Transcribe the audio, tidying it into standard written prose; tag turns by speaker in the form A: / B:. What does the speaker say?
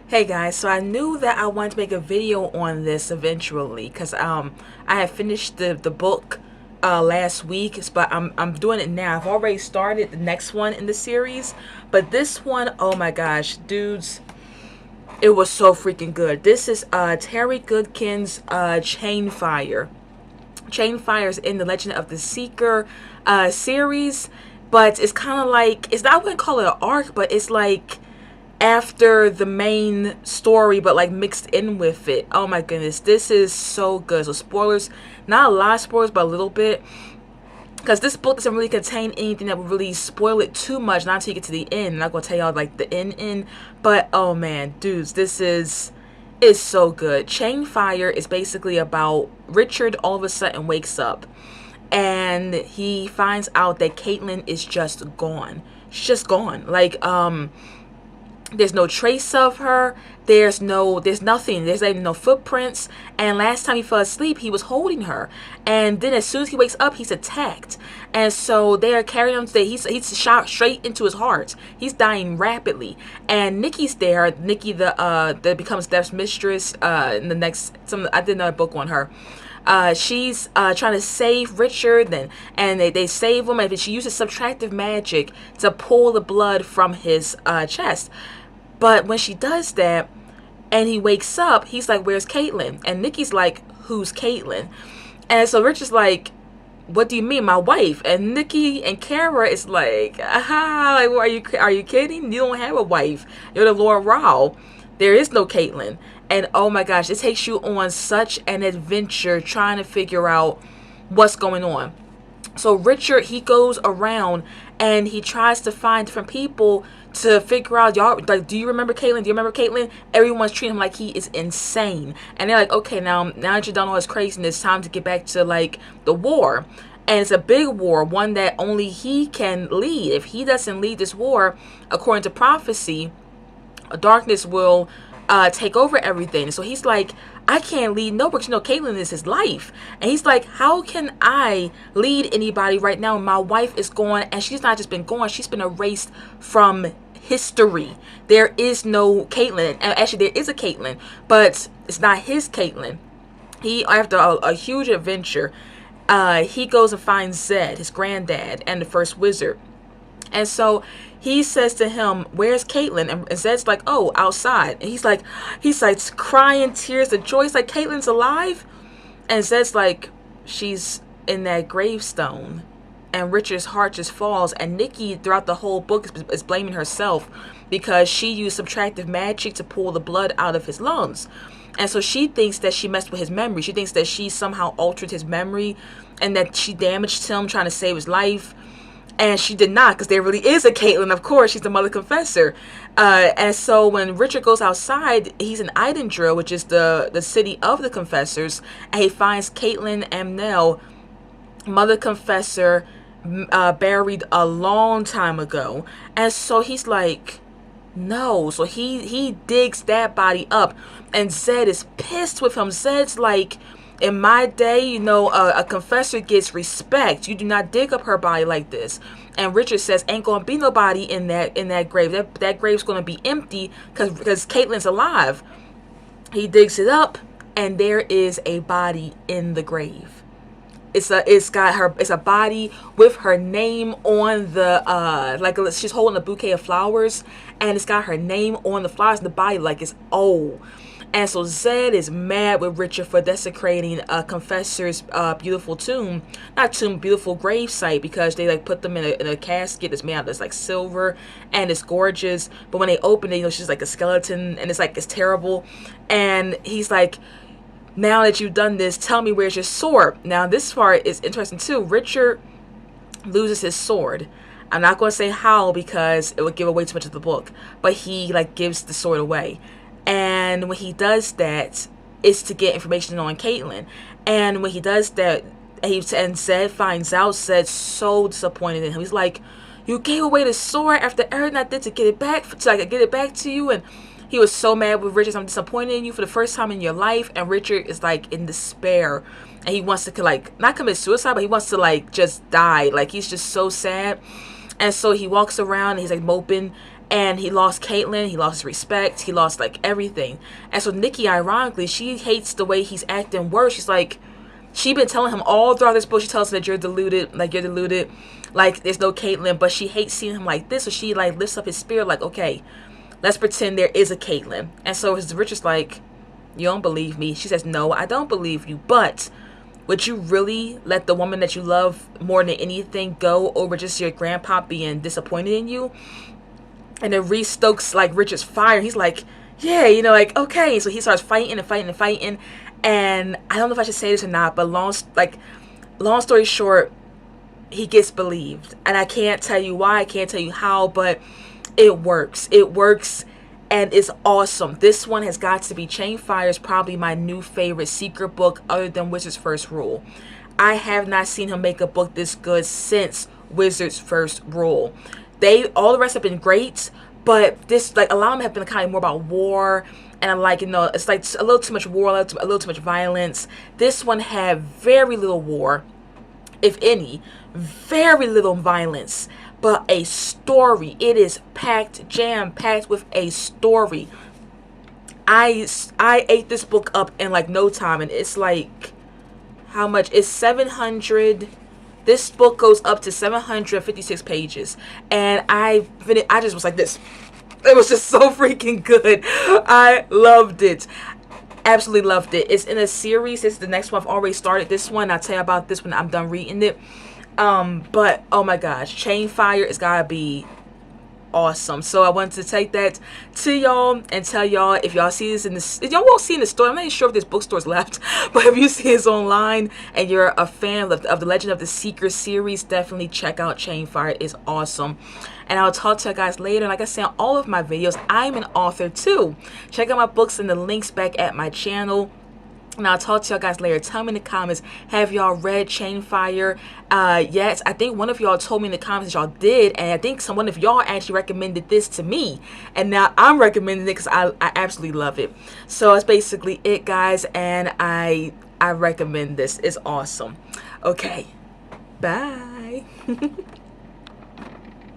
A: Hey guys, so I knew that I wanted to make a video on this eventually because I had finished the book last week, but I'm doing it now. I've already started the next one in the series, but this one, oh my gosh, dudes, it was so freaking good. This is Terry Goodkind's Chainfire. Chainfire is in the Legend of the Seeker series, but it's kind of like, it's not, I wouldn't call it an arc, but it's like after the main story, but like mixed in with it. Oh my goodness, this is so good. So spoilers, not a lot of spoilers, but a little bit, because this book doesn't really contain anything that would really spoil it too much, not until you get to the end. I'm not gonna tell y'all like the end, but oh man, dudes, this is so good. Chainfire is basically about Richard all of a sudden wakes up and he finds out that Caitlin is just gone. She's just gone. Like there's no trace of her. There's nothing. There's like no footprints. And last time he fell asleep, he was holding her. And then as soon as he wakes up, he's attacked. And so they are carrying him today. He's shot straight into his heart. He's dying rapidly. And Nikki's there. Nikki, that becomes Death's mistress. In the next, I did another book on her. She's trying to save Richard, and they save him, and she uses subtractive magic to pull the blood from his chest. But when she does that and he wakes up, he's like, where's Caitlin? And Nikki's like, who's Caitlin? And so Richard's like, what do you mean, my wife? And Nikki and Kara is like, aha, like, are you kidding? You don't have a wife. You're the Lord Rao. There is no Caitlin. And oh my gosh, it takes you on such an adventure trying to figure out what's going on. So Richard, he goes around and he tries to find different people to figure out, y'all, like, do you remember Caitlin? Do you remember Caitlin? Everyone's treating him like he is insane. And they're like, okay, now that you've done all this craziness, it's time to get back to like the war. And it's a big war, one that only he can lead. If he doesn't lead this war, according to prophecy, darkness will take over everything. So he's like, I can't lead no, because Caitlin is his life. And he's like, how can I lead anybody right now? My wife is gone, and she's not just been gone, she's been erased from history. There is no Caitlin. And actually there is a Caitlin, but it's not his Caitlin. He, after a huge adventure, he goes and finds Zed, his granddad, and the first wizard. And so he says to him, where's Caitlin? And Zed's like, oh, outside. And he's like crying tears of joy. He's like, Caitlin's alive? And Zed's like, she's in that gravestone. And Richard's heart just falls. And Nikki, throughout the whole book, is blaming herself because she used subtractive magic to pull the blood out of his lungs. And so she thinks that she messed with his memory. She thinks that she somehow altered his memory and that she damaged him trying to save his life. And she did not, because there really is a Caitlin, of course. She's the Mother Confessor. And so when Richard goes outside, he's in Idendrill, which is the city of the Confessors. And he finds Caitlin Amnell, Mother Confessor, buried a long time ago. And so he's like, no. So he digs that body up. And Zed is pissed with him. Zed's like, in my day, a confessor gets respect. You do not dig up her body like this. And Richard says, ain't gonna be nobody in that grave. That grave's gonna be empty because Caitlin's alive. He digs it up, and there is a body in the grave. It's a body with her name on the she's holding a bouquet of flowers, and it's got her name on the flowers. And the body like is old. And so Zed is mad with Richard for desecrating a confessor's beautiful beautiful grave site, because they like put them in a casket that's made out of this like silver, and it's gorgeous. But when they open it, she's like a skeleton, and it's terrible. And he's like, now that you've done this, tell me where's your sword. Now this part is interesting too. Richard loses his sword. I'm not going to say how because it would give away too much of the book, but he like gives the sword away. And when he does that, it's to get information on Caitlin. And when he does that, and Zed finds out, Zed's so disappointed in him. He's like, you gave away the sword after everything I did to get it back, get it back to you. And he was so mad with Richard. I'm disappointed in you for the first time in your life. And Richard is like in despair. And he wants to like, not commit suicide, but he wants to like just die. Like he's just so sad. And so he walks around and he's like moping. And he lost Caitlyn, he lost his respect, he lost like everything. And so Nikki, ironically, she hates the way he's acting worse. She's like, she been telling him all throughout this book, she tells him that you're deluded, like there's no Caitlyn, but she hates seeing him like this, so she like lifts up his spirit, like, okay, let's pretend there is a Caitlyn. And so his Richard's like, you don't believe me? She says, no, I don't believe you, but would you really let the woman that you love more than anything go over just your grandpa being disappointed in you? And then Reese stokes like Richard's fire. He's like, yeah, you know, like, okay. So he starts fighting and fighting and fighting. And I don't know if I should say this or not, but long story short, he gets believed. And I can't tell you why, I can't tell you how, but it works. It works, and it's awesome. This one has got to be, Chainfire is probably my new favorite secret book other than Wizard's First Rule. I have not seen him make a book this good since Wizard's First Rule. All the rest have been great, but this, like, a lot of them have been kind of more about war, and I'm like, you know, it's like a little too much war, a little too much violence. This one had very little war, if any, very little violence, but a story. It is packed, jam-packed with a story. I ate this book up in like no time, and it's like, how much? It's 700. This book goes up to 756 pages, and I just was like this. It was just so freaking good. I loved it. Absolutely loved it. It's in a series. This is the next one. I've already started this one. I'll tell you about this when I'm done reading it. But oh my gosh, Chainfire has gotta be awesome. So I wanted to take that to y'all and tell y'all, if y'all see this in this, if y'all won't see in the store, I'm not even sure if there's bookstores left, but if you see this online and you're a fan of the Legend of the Seeker series, definitely check out Chainfire. It's awesome. And I'll talk to you guys later. Like I said, on all of my videos, I'm an author too. Check out my books and the links back at my channel. And I'll talk to y'all guys later. Tell me in the comments, have y'all read Chainfire yet? I think one of y'all told me in the comments that y'all did, and I think one of y'all actually recommended this to me, and now I'm recommending it because I absolutely love it. So that's basically it, guys, and I recommend this. It's awesome. Okay, bye.